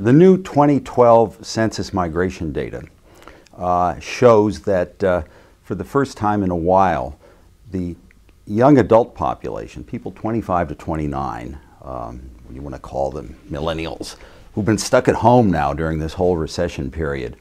The new 2012 census migration data shows that for the first time in a while, the young adult population, people 25 to 29, you want to call them millennials, who've been stuck at home now during this whole recession period,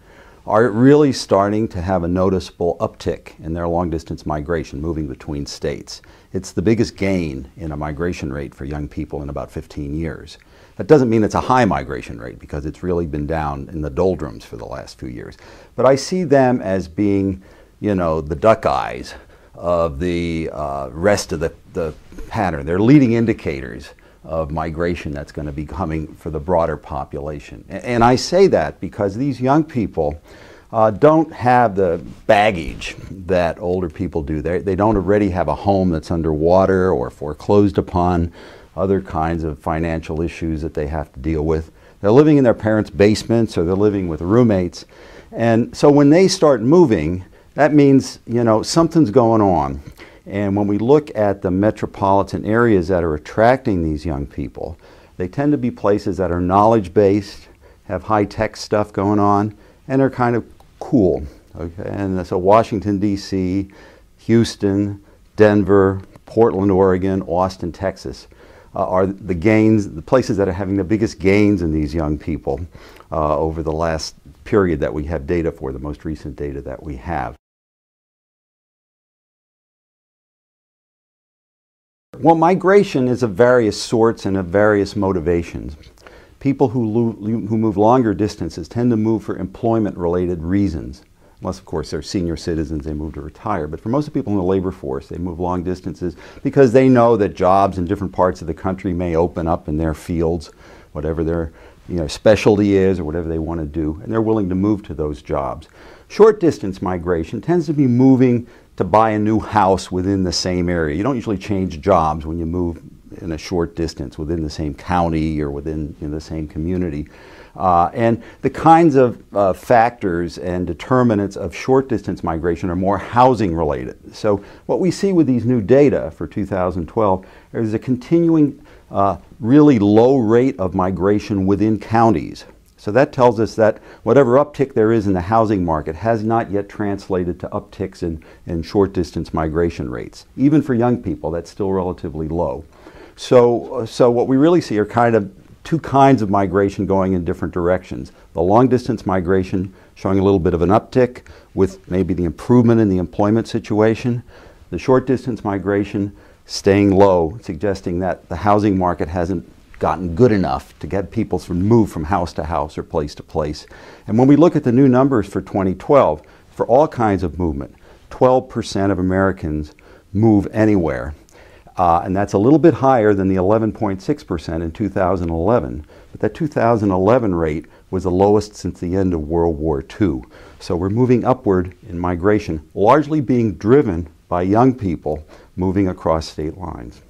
are really starting to have a noticeable uptick in their long-distance migration, moving between states. It's the biggest gain in a migration rate for young people in about 15 years. That doesn't mean it's a high migration rate, because it's really been down in the doldrums for the last few years. But I see them as being, you know, the duck eyes of the rest of the pattern. They're leading indicators of migration that's going to be coming for the broader population. And I say that because these young people don't have the baggage that older people do. They don't already have a home that's underwater or foreclosed upon, other kinds of financial issues that they have to deal with. They're living in their parents' basements, or they're living with roommates. And so when they start moving, that means, you know, something's going on. And when we look at the metropolitan areas that are attracting these young people, they tend to be places that are knowledge-based, have high-tech stuff going on, and are kind of cool. Okay? And so Washington, D.C., Houston, Denver, Portland, Oregon, Austin, Texas are the places that are having the biggest gains in these young people over the last period that we have data for, the most recent data that we have. Well, migration is of various sorts and of various motivations. People who move longer distances tend to move for employment-related reasons. Unless, of course, they're senior citizens, they move to retire. But for most of the people in the labor force, they move long distances because they know that jobs in different parts of the country may open up in their fields, whatever their specialty is or whatever they want to do, and they're willing to move to those jobs. Short distance migration tends to be moving to buy a new house within the same area. You don't usually change jobs when you move in a short distance within the same county or within the same community. And the kinds of factors and determinants of short distance migration are more housing related. So what we see with these new data for 2012 is a continuing really low rate of migration within counties. So that tells us that whatever uptick there is in the housing market has not yet translated to upticks in short distance migration rates. Even for young people, that's still relatively low. So what we really see are kind of two kinds of migration going in different directions. The long distance migration showing a little bit of an uptick with maybe the improvement in the employment situation. The short distance migration staying low, suggesting that the housing market hasn't gotten good enough to get people to move from house to house or place to place. And when we look at the new numbers for 2012, for all kinds of movement, 12% of Americans move anywhere. And that's a little bit higher than the 11.6% in 2011. But that 2011 rate was the lowest since the end of World War II. So we're moving upward in migration, largely being driven by young people moving across state lines.